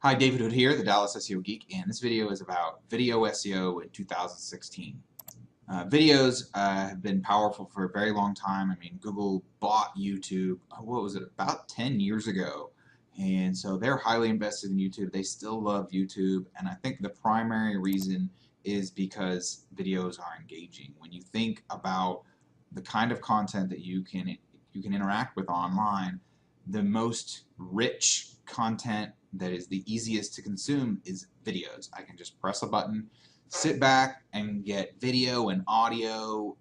Hi, David Hood here, the Dallas SEO Geek, and this video is about video SEO in 2016. Videos have been powerful for a very long time. I mean, Google bought YouTube, what was it, about 10 years ago. And so they're highly invested in YouTube. They still love YouTube, and I think the primary reason is because videos are engaging. When you think about the kind of content that you can interact with online, the most rich content that is the easiest to consume is videos. I can just press a button, sit back, and get video and audio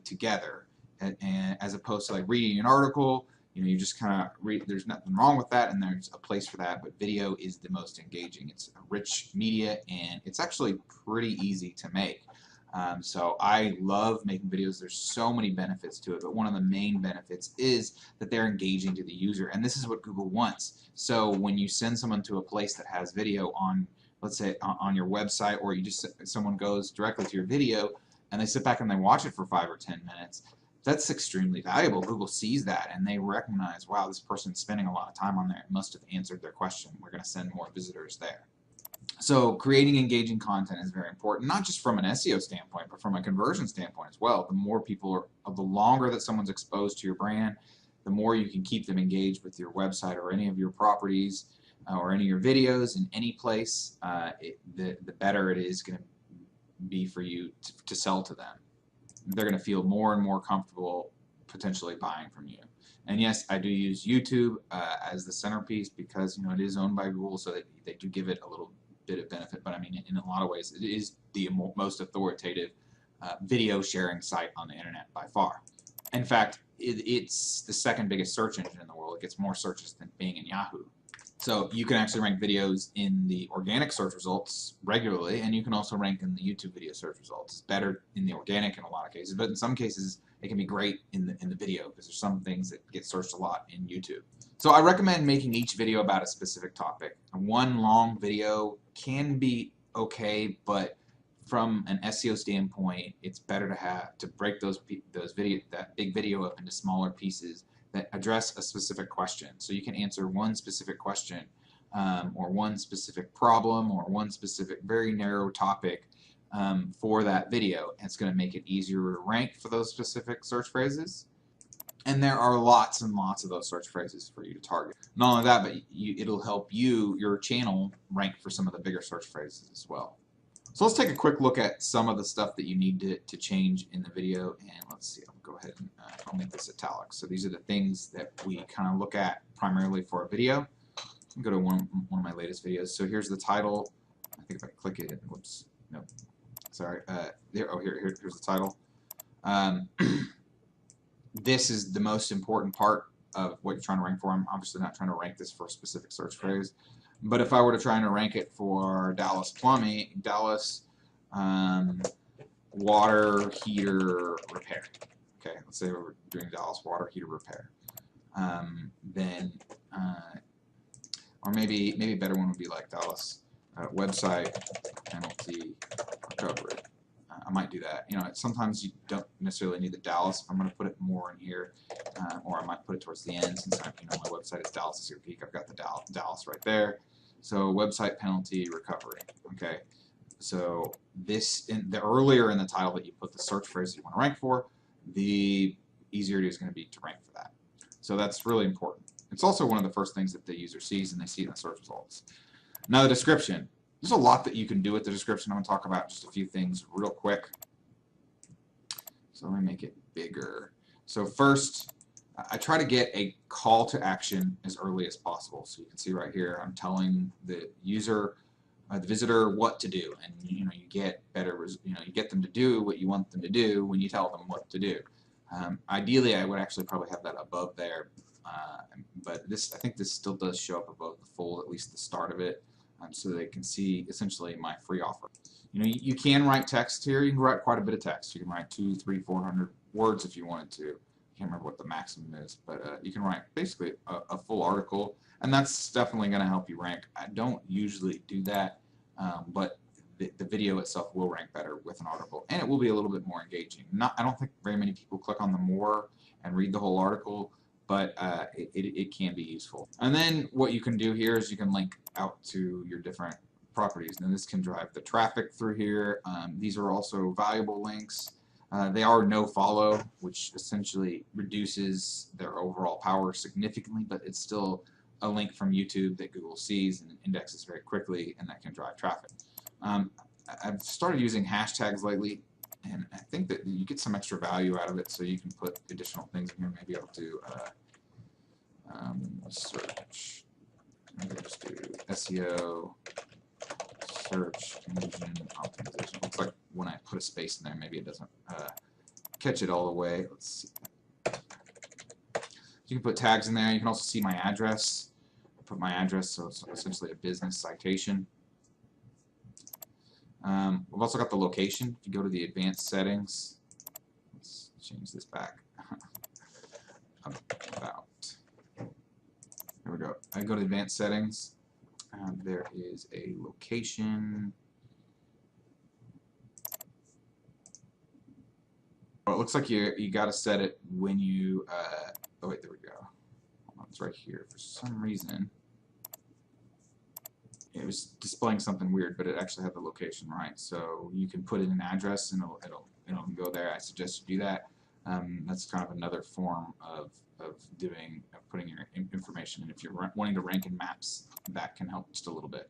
together, and as opposed to like reading an article. You just kind of read. There's nothing wrong with that, and there's a place for that. But video is the most engaging. It's a rich media, and it's actually pretty easy to make. So I love making videos. There's so many benefits to it, but one of the main benefits is that they're engaging to the user, and this is what Google wants. So when you send someone to a place that has video on, let's say on your website, or you just someone goes directly to your video and they sit back and they watch it for 5 or 10 minutes, that's extremely valuable. Google sees that and they recognize, wow, this person's spending a lot of time on there. It must have answered their question. We're going to send more visitors there. So creating engaging content is very important, not just from an SEO standpoint, but from a conversion standpoint as well. The more people the longer that someone's exposed to your brand, the more you can keep them engaged with your website or any of your properties or any of your videos in any place, the better it is going to be for you to sell to them. They're going to feel more and more comfortable potentially buying from you. And yes, I do use YouTube as the centerpiece because it is owned by Google, so they do give it a little bit of benefit. But I mean, in a lot of ways, it is the most authoritative video sharing site on the internet by far. In fact, it's the second biggest search engine in the world. It gets more searches than Bing and Yahoo. So you can actually rank videos in the organic search results regularly, and you can also rank in the YouTube video search results. It's better in the organic in a lot of cases, but in some cases it can be great in the video because there's some things that get searched a lot in YouTube. So I recommend making each video about a specific topic. One long video can be okay, but from an SEO standpoint, it's better to break that big video up into smaller pieces that address a specific question. So you can answer one specific question or one specific problem or one specific very narrow topic for that video. And it's going to make it easier to rank for those specific search phrases. And there are lots and lots of those search phrases for you to target. Not only that, but it'll help your channel rank for some of the bigger search phrases as well. So let's take a quick look at some of the stuff that you need to change in the video. And let's see, I'll go ahead and I'll make this italic. So these are the things that we kind of look at primarily for a video. I'll go to one of my latest videos. So here's the title. I think if I click it, whoops, no, sorry. Here's the title. This is the most important part of what you're trying to rank for. I'm obviously not trying to rank this for a specific search phrase. But if I were to try and rank it for Dallas plumbing, Dallas water heater repair. Okay, let's say we're doing Dallas water heater repair. Then, or maybe a better one would be like Dallas website penalty recovery. I might do that. Sometimes you don't necessarily need the Dallas. I'm going to put it more in here, or I might put it towards the end since my website is Dallas SEO Geek. I've got the Dallas right there. So website penalty recovery. Okay. So the earlier in the title that you put the search phrase you want to rank for, the easier it is going to be to rank for that. So that's really important. It's also one of the first things that the user sees, and they see in the search results. Now the description. There's a lot that you can do with the description. I'm going to talk about just a few things real quick. So let me make it bigger. So first, I try to get a call to action as early as possible. So you can see right here, I'm telling the user, the visitor, what to do, and you get better. You get them to do what you want them to do when you tell them what to do. Ideally, I would actually probably have that above there, but I think this still does show up above the fold, at least the start of it. So they can see essentially my free offer. You can write text here. You can write quite a bit of text. You can write 200, 300, 400 words if you wanted to. I can't remember what the maximum is, but you can write basically a full article, and that's definitely going to help you rank. I don't usually do that, but the video itself will rank better with an article, and it will be a little bit more engaging. I don't think very many people click on the more and read the whole article. but it can be useful. And then what you can do here is you can link out to your different properties, and this can drive the traffic through here. These are also valuable links. They are no follow, which essentially reduces their overall power significantly, but it's still a link from YouTube that Google sees and indexes very quickly, and that can drive traffic. I've started using hashtags lately, and I think that you get some extra value out of it, so you can put additional things in here. Maybe I'll do search. Maybe I'll just do SEO, search engine optimization. Looks like when I put a space in there, maybe it doesn't catch it all the way. Let's see. You can put tags in there. You can also see my address. I put my address, so it's essentially a business citation. We've also got the location. If you go to the advanced settings, let's change this back. About. There we go. I go to advanced settings. There is a location. Well, it looks like you got to set it when you. Oh wait, there we go. Hold on, it's right here. For some reason, it was displaying something weird, but it actually had the location right. So you can put in an address, and it'll go there. I suggest you do that. That's kind of another form of putting your information in. If you're wanting to rank in maps, that can help just a little bit.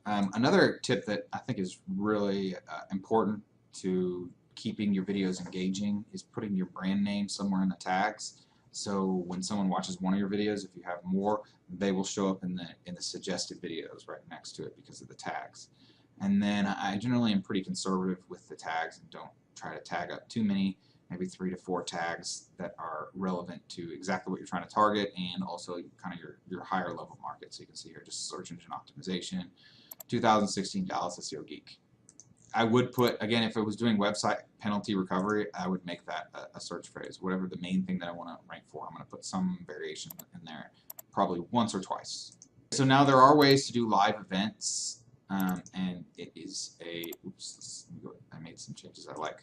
Another tip that I think is really important to keeping your videos engaging is putting your brand name somewhere in the tags. So when someone watches one of your videos, if you have more, they will show up in the suggested videos right next to it because of the tags. And then I generally am pretty conservative with the tags and don't try to tag up too many. Maybe 3 to 4 tags that are relevant to exactly what you're trying to target, and also kind of your higher level market. So you can see here just search engine optimization, 2016 Dallas SEO Geek. I would put, again, if it was doing website penalty recovery, I would make that a search phrase. Whatever the main thing that I want to rank for, I'm going to put some variation in there, probably once or twice. So now there are ways to do live events, and it is a, oops, I made some changes I like.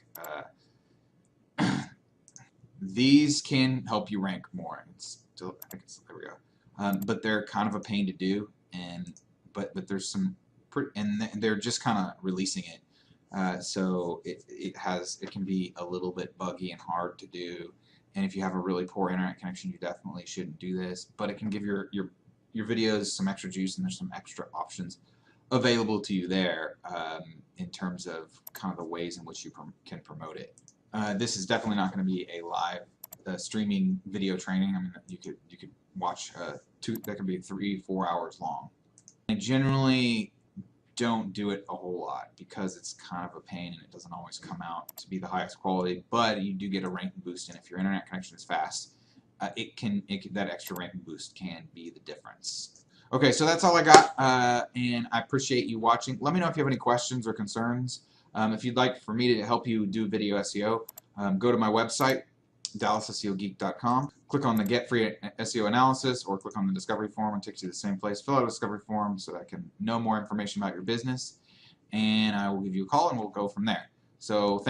These can help you rank more. It's still, I think it's, there we go. But they're kind of a pain to do, but there's some, and they're just kind of releasing it. So it can be a little bit buggy and hard to do. And if you have a really poor internet connection, you definitely shouldn't do this. But it can give your videos some extra juice, and there's some extra options available to you there in terms of kind of the ways in which you can promote it. This is definitely not going to be a live streaming video training. I mean, you could watch that could be 3-4 hours long. I generally don't do it a whole lot because it's kind of a pain and it doesn't always come out to be the highest quality. But you do get a ranking boost, and if your internet connection is fast, that extra ranking boost can be the difference. Okay, so that's all I got, and I appreciate you watching. Let me know if you have any questions or concerns. If you'd like for me to help you do video SEO, go to my website, DallasSEOGeek.com. Click on the Get Free SEO Analysis, or click on the Discovery Form, and it takes you to the same place. Fill out a Discovery Form so that I can know more information about your business, and I will give you a call, and we'll go from there. So